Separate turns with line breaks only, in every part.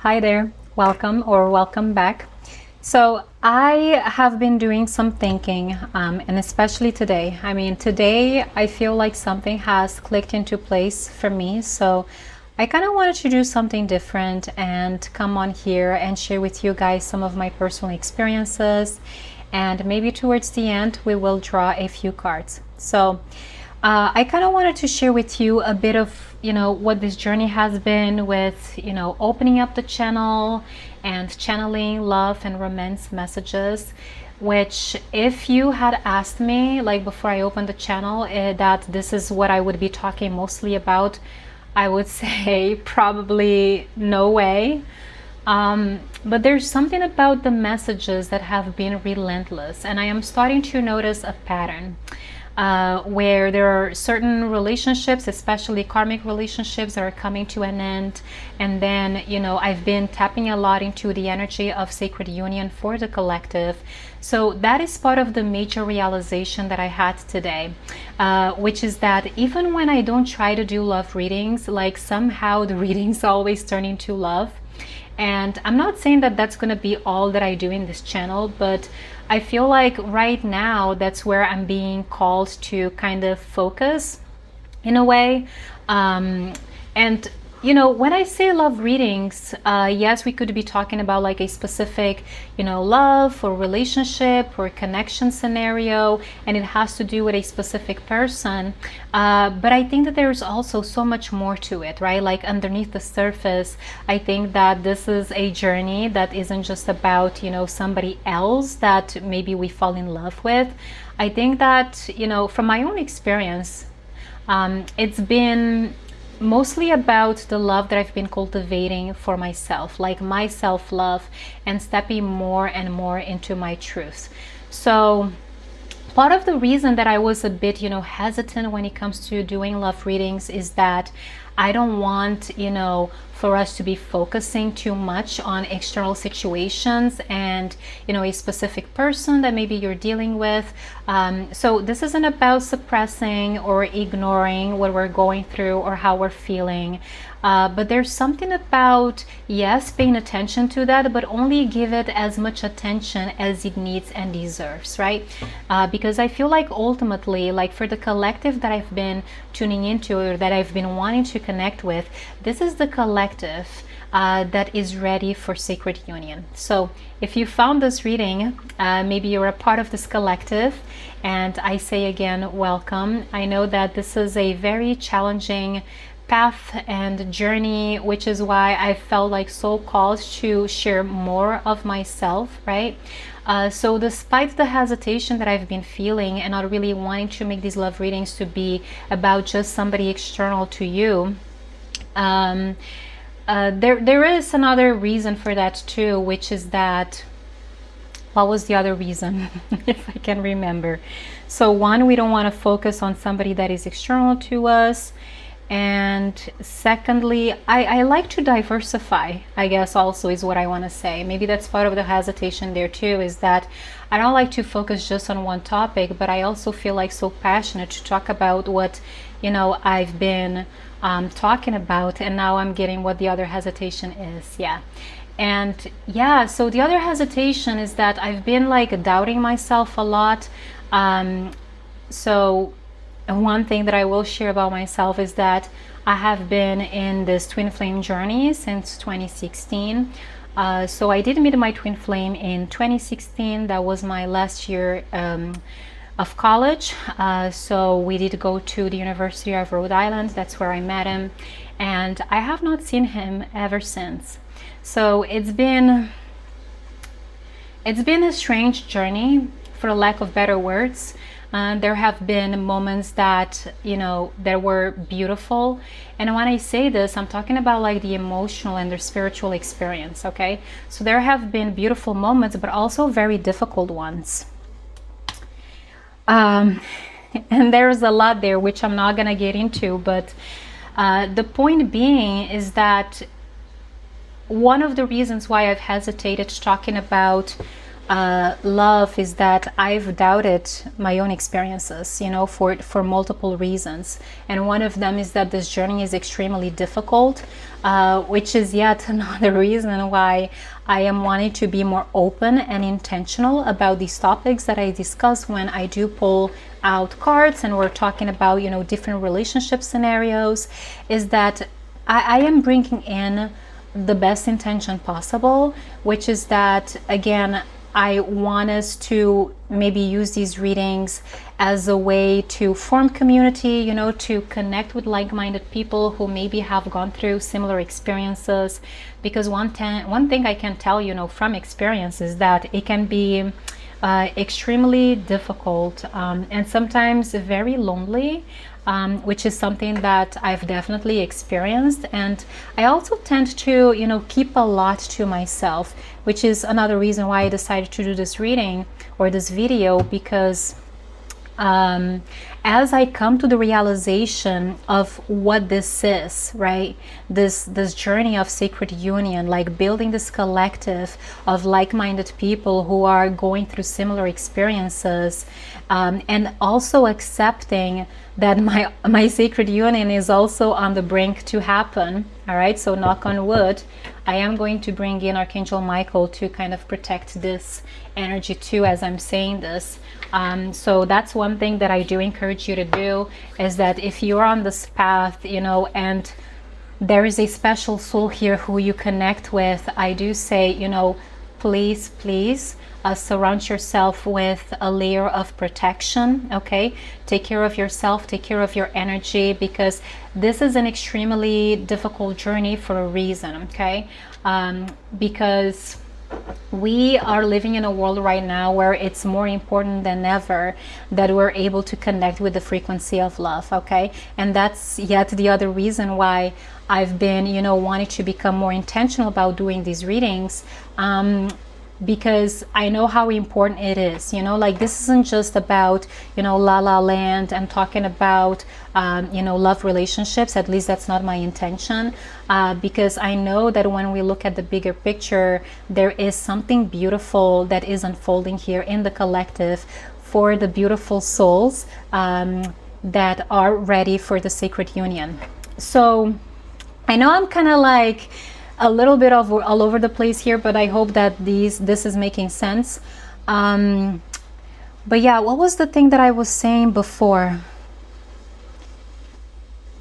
Hi there, welcome or welcome back. So I have been doing some thinking, and especially today. Today I feel like something has clicked into place for me. So I kind of wanted to do something different and come on here and share with you guys some of my personal experiences. And maybe towards the end, we will draw a few cards. So I kind of wanted to share with you a bit of, what this journey has been with, opening up the channel and channeling love and romance messages, which if you had asked me, like before I opened the channel, that this is what I would be talking mostly about, I would say probably no way. But there's something about the messages that have been relentless, and I am starting to notice a pattern. Where there are certain relationships, especially karmic relationships, that are coming to an end. And then, I've been tapping a lot into the energy of sacred union for the collective. So that is part of the major realization that I had today, which is that even when I don't try to do love readings, like somehow the readings always turn into love. And I'm not saying that that's going to be all that I do in this channel, but I feel like right now that's where I'm being called to kind of focus in a way. And when I say love readings, yes, we could be talking about like a specific, love or relationship or connection scenario, and it has to do with a specific person. But I think that there's also so much more to it, right? Like underneath the surface, I think that this is a journey that isn't just about, somebody else that maybe we fall in love with. I think that, from my own experience, it's been mostly about the love that I've been cultivating for myself, like my self-love, and stepping more and more into my truth. So part of the reason that I was a bit, hesitant when it comes to doing love readings is that I don't want, for us to be focusing too much on external situations and, a specific person that maybe you're dealing with. So this isn't about suppressing or ignoring what we're going through or how we're feeling. But there's something about, yes, paying attention to that, but only give it as much attention as it needs and deserves, right? Because I feel like ultimately, like for the collective that I've been tuning into or that I've been wanting to connect with, this is the collective that is ready for sacred union. So if you found this reading, maybe you're a part of this collective, and I say again, welcome. I know that this is a very challenging path and journey, which is why I felt like so called to share more of myself, right? So despite the hesitation that I've been feeling and not really wanting to make these love readings to be about just somebody external to you, there is another reason for that too, which is that, what was the other reason? If I can remember. So one, we don't want to focus on somebody that is external to us. And secondly, I like to diversify, I guess, also is what I want to say. Maybe that's part of the hesitation there too, is that I don't like to focus just on one topic, but I also feel like so passionate to talk about what, I've been talking about, and now I'm getting what the other hesitation is. Yeah. And yeah, so the other hesitation is that I've been like doubting myself a lot. So one thing that I will share about myself is that I have been in this twin flame journey since 2016. So I did meet my twin flame in 2016. That was my last year of college. So we did go to the University of Rhode Island. That's where I met him. And I have not seen him ever since. So it's been a strange journey, for lack of better words. There have been moments that, that were beautiful. And when I say this, I'm talking about like the emotional and the spiritual experience, okay? So there have been beautiful moments, but also very difficult ones. And there's a lot there, which I'm not going to get into. But the point being is that one of the reasons why I've hesitated talking about love is that I've doubted my own experiences, you know, for multiple reasons. And one of them is that this journey is extremely difficult, which is yet another reason why I am wanting to be more open and intentional about these topics that I discuss when I do pull out cards and we're talking about, you know, different relationship scenarios, is that I am bringing in the best intention possible, which is that, again, I want us to maybe use these readings as a way to form community, you know, to connect with like-minded people who maybe have gone through similar experiences. Because one thing I can tell, you know, from experience is that it can be extremely difficult and sometimes very lonely, which is something that I've definitely experienced. And I also tend to, you know, keep a lot to myself, which is another reason why I decided to do this reading or this video, because as I come to the realization of what this is, right? This journey of sacred union, like building this collective of like-minded people who are going through similar experiences, and also accepting that my sacred union is also on the brink to happen. All right, so knock on wood, I am going to bring in Archangel Michael to kind of protect this energy too as I'm saying this. So that's one thing that I do encourage you to do, is that if you're on this path, you know, and there is a special soul here who you connect with, I do say, you know, please surround yourself with a layer of protection. Okay, take care of yourself, take care of your energy, because this is an extremely difficult journey for a reason. Okay, because we are living in a world right now where it's more important than ever that we're able to connect with the frequency of love. Okay, and that's yet the other reason why I've been, you know, wanting to become more intentional about doing these readings, because I know how important it is. You know, like, this isn't just about, you know, la la land and talking about you know, love relationships. At least that's not my intention, because I know that when we look at the bigger picture, there is something beautiful that is unfolding here in the collective for the beautiful souls that are ready for the sacred union. So I know I'm kind of like a little bit of all over the place here, but I hope that this is making sense. But yeah, what was the thing that I was saying before?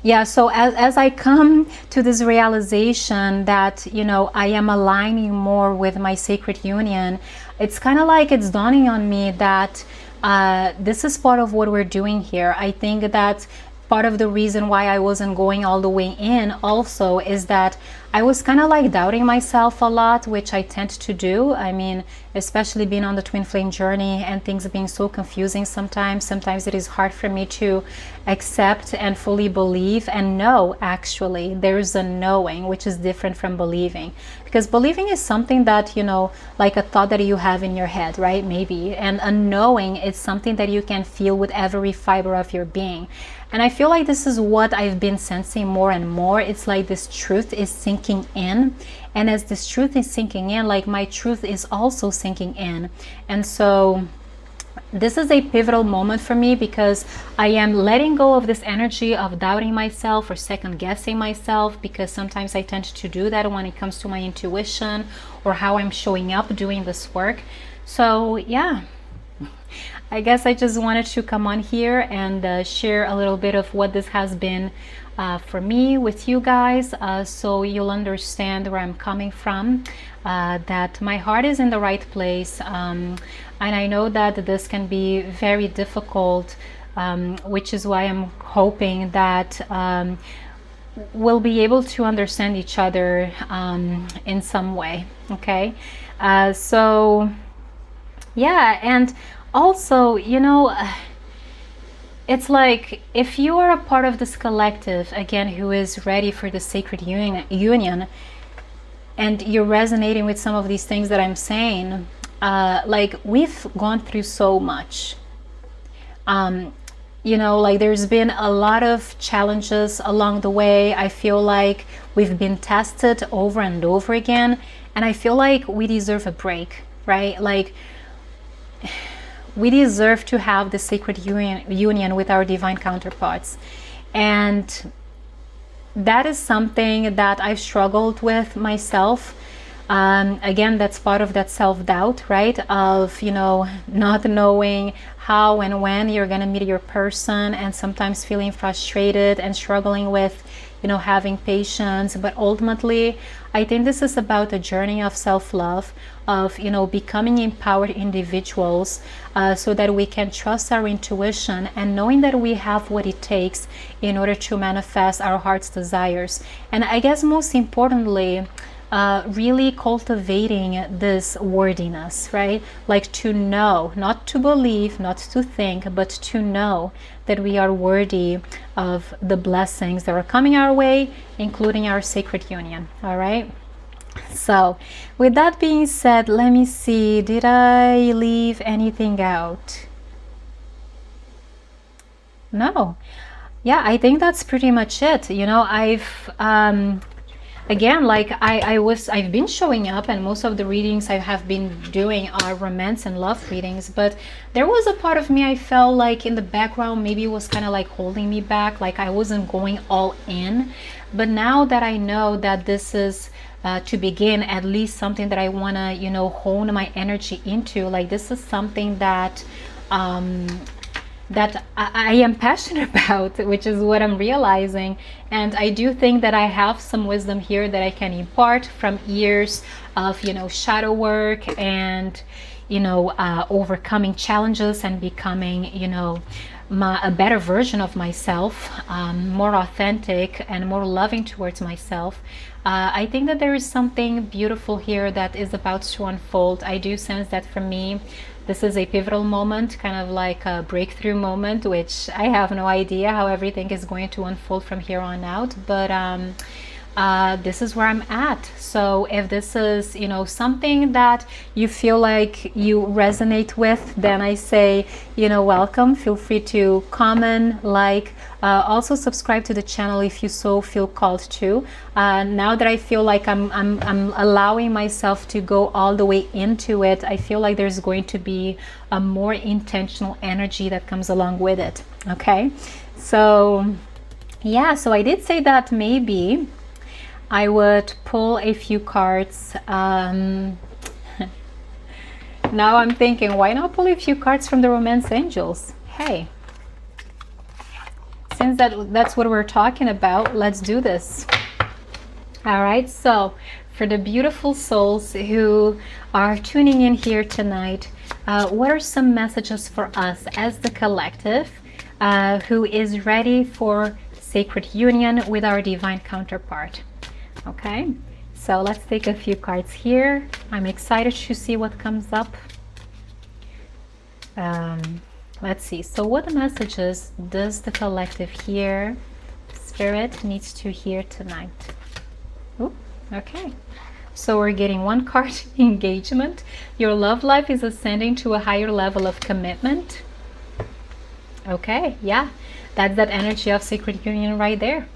Yeah, so as I come to this realization that, you know, I am aligning more with my sacred union, it's kind of like it's dawning on me that this is part of what we're doing here. I think that part of the reason why I wasn't going all the way in also is that I was kind of like doubting myself a lot, which I tend to do. I mean, especially being on the twin flame journey and things being so confusing sometimes it is hard for me to accept and fully believe and know. Actually, there's a knowing, which is different from believing, because believing is something that, you know, like a thought that you have in your head, right? Maybe. And a knowing is something that you can feel with every fiber of your being. And I feel like this is what I've been sensing more and more. It's like this truth is sinking in. And as this truth is sinking in, like, my truth is also sinking in. And so this is a pivotal moment for me, because I am letting go of this energy of doubting myself or second guessing myself, because sometimes I tend to do that when it comes to my intuition or how I'm showing up doing this work. So yeah, I guess I just wanted to come on here and share a little bit of what this has been for me with you guys, so you'll understand where I'm coming from, that my heart is in the right place, and I know that this can be very difficult, which is why I'm hoping that we'll be able to understand each other in some way. Okay, so yeah. And also, you know, it's like, if you are a part of this collective, again, who is ready for the sacred union, and you're resonating with some of these things that I'm saying, like, we've gone through so much. You know, like, there's been a lot of challenges along the way. I feel like we've been tested over and over again, and I feel like we deserve a break, right? Like, we deserve to have the sacred union with our divine counterparts. And that is something that I've struggled with myself. Again, that's part of that self-doubt, right? Of, not knowing how and when you're going to meet your person, and sometimes feeling frustrated and struggling with, having patience. But ultimately, I think this is about a journey of self-love, of, becoming empowered individuals, so that we can trust our intuition and knowing that we have what it takes in order to manifest our heart's desires. And I guess most importantly, really cultivating this worthiness, right? Like to know, not to believe, not to think, but to know that we are worthy of the blessings that are coming our way, including our sacred union. All right. So with that being said, let me see, did I leave anything out? No. Yeah, I think that's pretty much it. I've again, like I've been showing up, and most of the readings I have been doing are romance and love readings, but there was a part of me I felt like in the background maybe it was kind of like holding me back, like I wasn't going all in. But now that I know that this is to begin, at least something that I want to hone my energy into, like this is something that that I am passionate about, which is what I'm realizing. And I do think that I have some wisdom here that I can impart from years of shadow work and overcoming challenges and becoming a better version of myself, more authentic and more loving towards myself. I think that there is something beautiful here that is about to unfold. I do sense that for me, this is a pivotal moment, kind of like a breakthrough moment, which I have no idea how everything is going to unfold from here on out. But this is where I'm at. So if this is something that you feel like you resonate with, then I say welcome. Feel free to comment, like, also subscribe to the channel if you so feel called to. Now that I feel like I'm allowing myself to go all the way into it, I feel like there's going to be a more intentional energy that comes along with it. Okay, so yeah, so I did say that maybe I would pull a few cards. Now I'm thinking, why not pull a few cards from the Romance Angels? Hey, since that's what we're talking about, let's do this. All right, so for the beautiful souls who are tuning in here tonight, what are some messages for us as the collective who is ready for sacred union with our divine counterpart? Okay, so let's take a few cards here. I'm excited to see what comes up. Let's see. So what messages does the collective hear, Spirit needs to hear tonight? Ooh, okay. So we're getting one card, engagement. Your love life is ascending to a higher level of commitment. Okay, yeah, that's that energy of sacred union right there.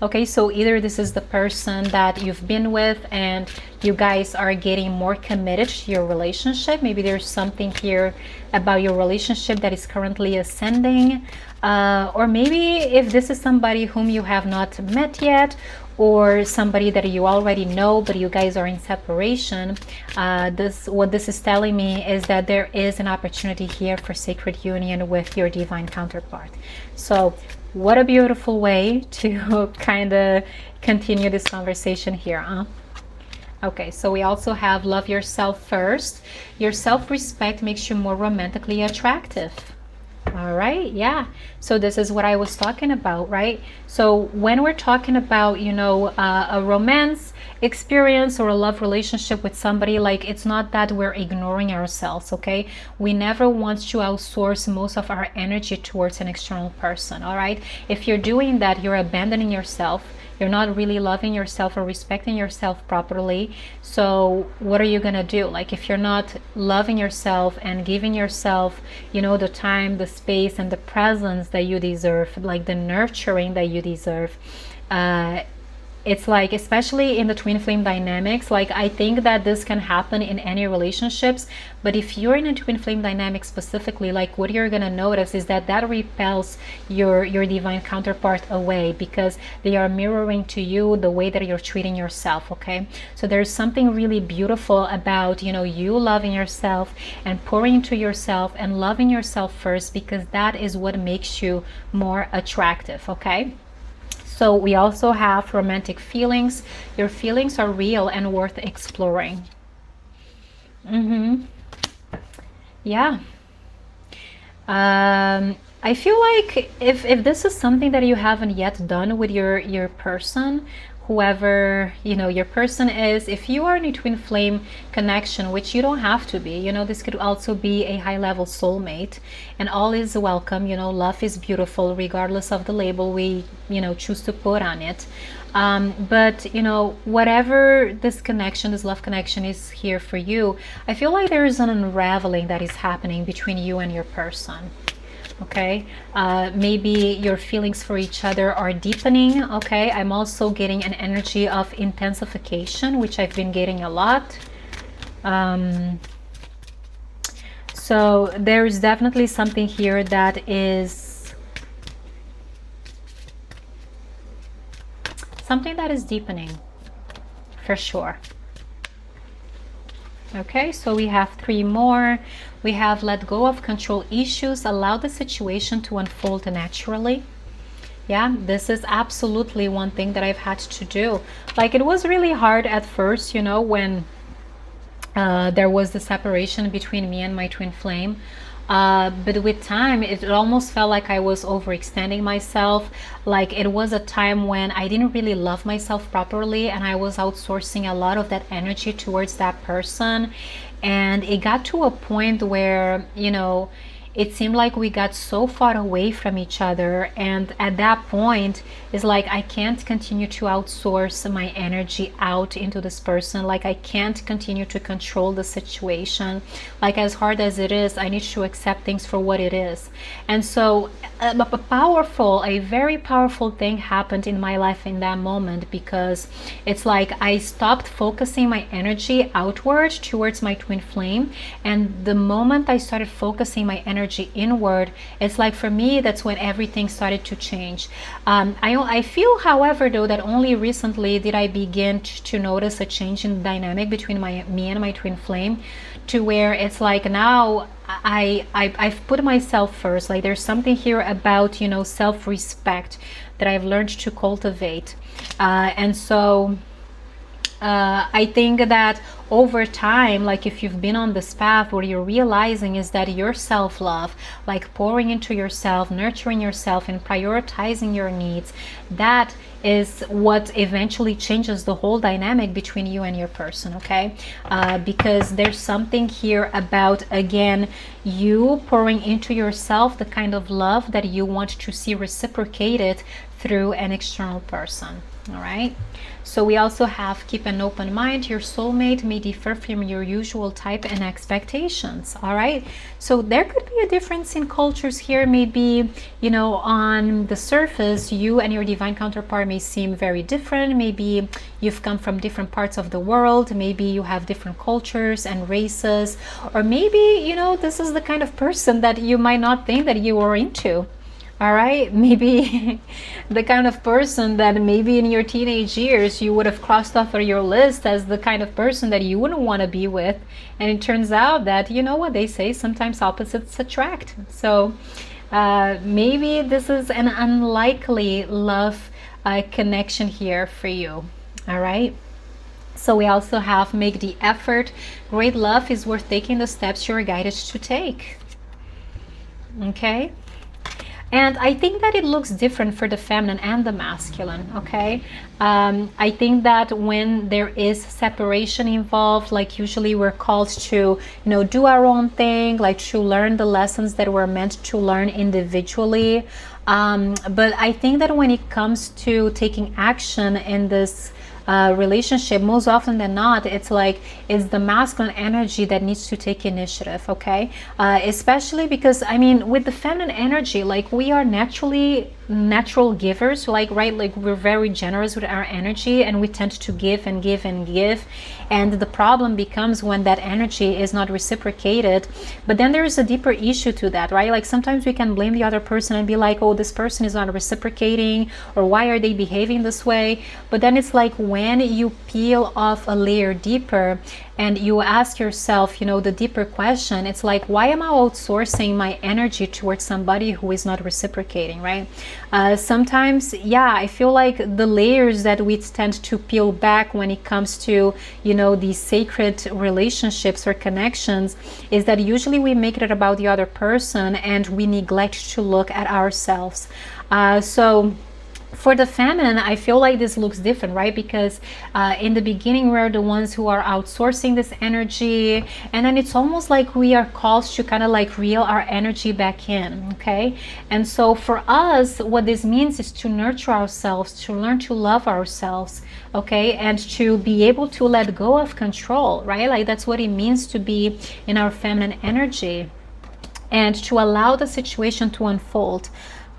Okay, so either this is the person that you've been with and you guys are getting more committed to your relationship. Maybe there's something here about your relationship that is currently ascending. Or maybe if this is somebody whom you have not met yet, or somebody that you already know but you guys are in separation, what this is telling me is that there is an opportunity here for sacred union with your divine counterpart. So what a beautiful way to kind of continue this conversation here, huh? Okay, so we also have love yourself first. Your self-respect makes you more romantically attractive. All right, yeah, so this is what I was talking about, right? So when we're talking about a romance experience or a love relationship with somebody, like, it's not that we're ignoring ourselves, okay? We never want to outsource most of our energy towards an external person. All right, if you're doing that, you're abandoning yourself. You're not really loving yourself or respecting yourself properly. So what are you gonna do? Like, if you're not loving yourself and giving yourself the time, the space, and the presence that you deserve, like the nurturing that you deserve, it's like, especially in the twin flame dynamics, like I think that this can happen in any relationships, but if you're in a twin flame dynamic specifically, like what you're gonna notice is that that repels your divine counterpart away, because they are mirroring to you the way that you're treating yourself. Okay, so there's something really beautiful about, you know, you loving yourself and pouring into yourself and loving yourself first, because that is what makes you more attractive. Okay, so we also have romantic feelings. Your feelings are real and worth exploring. Yeah. I feel like if this is something that you haven't yet done with your person, whoever, you know, your person is, if you are in a twin flame connection, which you don't have to be, you know, this could also be a high level soulmate, and all is welcome. You know, love is beautiful regardless of the label we, you know, choose to put on it. But you know, whatever this connection, this love connection is here for you, I feel like there is an unraveling that is happening between you and your person. Okay, maybe your feelings for each other are deepening. Okay, I'm also getting an energy of intensification, which I've been getting a lot. So there's definitely something here that is deepening for sure. Okay, so we have 3 more. We have let go of control issues, allow the situation to unfold naturally. Yeah, this is absolutely one thing that I've had to do. Like, it was really hard at first, you know, when there was the separation between me and my twin flame. But with time, it almost felt like I was overextending myself. Like, it was a time when I didn't really love myself properly, and I was outsourcing a lot of that energy towards that person. And it got to a point where, you know, it seemed like we got so far away from each other, and at that point it's like I can't continue to outsource my energy out into this person. Like, I can't continue to control the situation. Like, as hard as it is, I need to accept things for what it is. And so a very powerful thing happened in my life in that moment, because it's like I stopped focusing my energy outward towards my twin flame, and the moment I started focusing my energy inward, it's like, for me, that's when everything started to change. I feel, however, though, that only recently did I begin to notice a change in the dynamic between me and my twin flame, to where it's like now I've put myself first. Like, there's something here about, you know, self-respect that I've learned to cultivate, and so I think that over time, like, if you've been on this path, what you're realizing is that your self-love, like pouring into yourself, nurturing yourself, and prioritizing your needs, that is what eventually changes the whole dynamic between you and your person. Okay, because there's something here about, again, you pouring into yourself the kind of love that you want to see reciprocated through an external person. All right, so we also have keep an open mind. Your soulmate may differ from your usual type and expectations. All right, so there could be a difference in cultures here. Maybe, you know, on the surface, you and your divine counterpart may seem very different. Maybe you've come from different parts of the world. Maybe you have different cultures and races, or maybe, you know, this is the kind of person that you might not think that you were into. All right, maybe the kind of person that maybe in your teenage years you would have crossed off of your list as the kind of person that you wouldn't want to be with. And it turns out that, you know what they say, sometimes opposites attract. So maybe this is an unlikely love connection here for you. All right. So we also have make the effort. Great love is worth taking the steps you're guided to take. Okay. And I think that it looks different for the feminine and the masculine, okay? I think that when there is separation involved, like usually we're called to, you know, do our own thing, like to learn the lessons that we're meant to learn individually. But I think that when it comes to taking action in this relationship, most often than not, it's like it's the masculine energy that needs to take initiative. Okay, especially because, I mean, with the feminine energy, like we are naturally natural givers, like, right, like we're very generous with our energy, and we tend to give and give and give, and the problem becomes when that energy is not reciprocated. But then there is a deeper issue to that, right? Like sometimes we can blame the other person and be like, oh, this person is not reciprocating, or why are they behaving this way? But then it's like when you peel off a layer deeper and you ask yourself, you know, the deeper question, it's like, why am I outsourcing my energy towards somebody who is not reciprocating, right? Sometimes, yeah, I feel like the layers that we tend to peel back when it comes to, you know, these sacred relationships or connections is that usually we make it about the other person and we neglect to look at ourselves. So for the feminine, I feel like this looks different, right? Because in the beginning, we're the ones who are outsourcing this energy, and then it's almost like we are called to kind of like reel our energy back in, okay? And so for us, what this means is to nurture ourselves, to learn to love ourselves, okay? And to be able to let go of control, right? Like that's what it means to be in our feminine energy, and to allow the situation to unfold.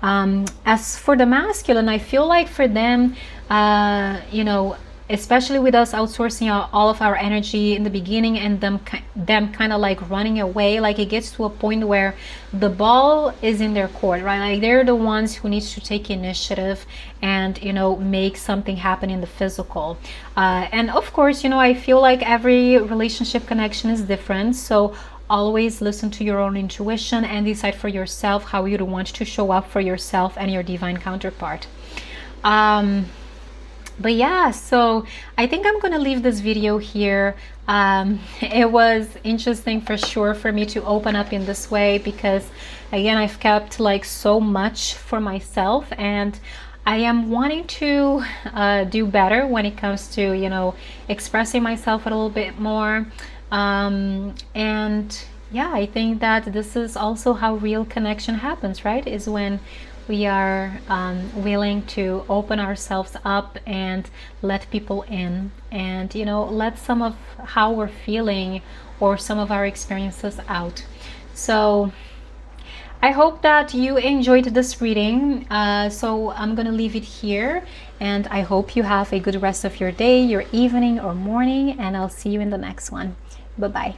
As for the masculine, I feel like for them, you know, especially with us outsourcing all of our energy in the beginning and them kind of like running away, like it gets to a point where the ball is in their court, right? Like they're the ones who needs to take initiative and, you know, make something happen in the physical. And of course, you know, I feel like every relationship connection is different. So always listen to your own intuition and decide for yourself how you want to show up for yourself and your divine counterpart. But yeah, so I think I'm gonna leave this video here. It was interesting for sure for me to open up in this way, because again, I've kept like so much for myself, and I am wanting to do better when it comes to, you know, expressing myself a little bit more. And yeah, I think that this is also how real connection happens, right? Is when we are willing to open ourselves up and let people in, and, you know, let some of how we're feeling or some of our experiences out. So I hope that you enjoyed this reading. So I'm gonna leave it here, and I hope you have a good rest of your day, your evening or morning, and I'll see you in the next one. Bye-bye.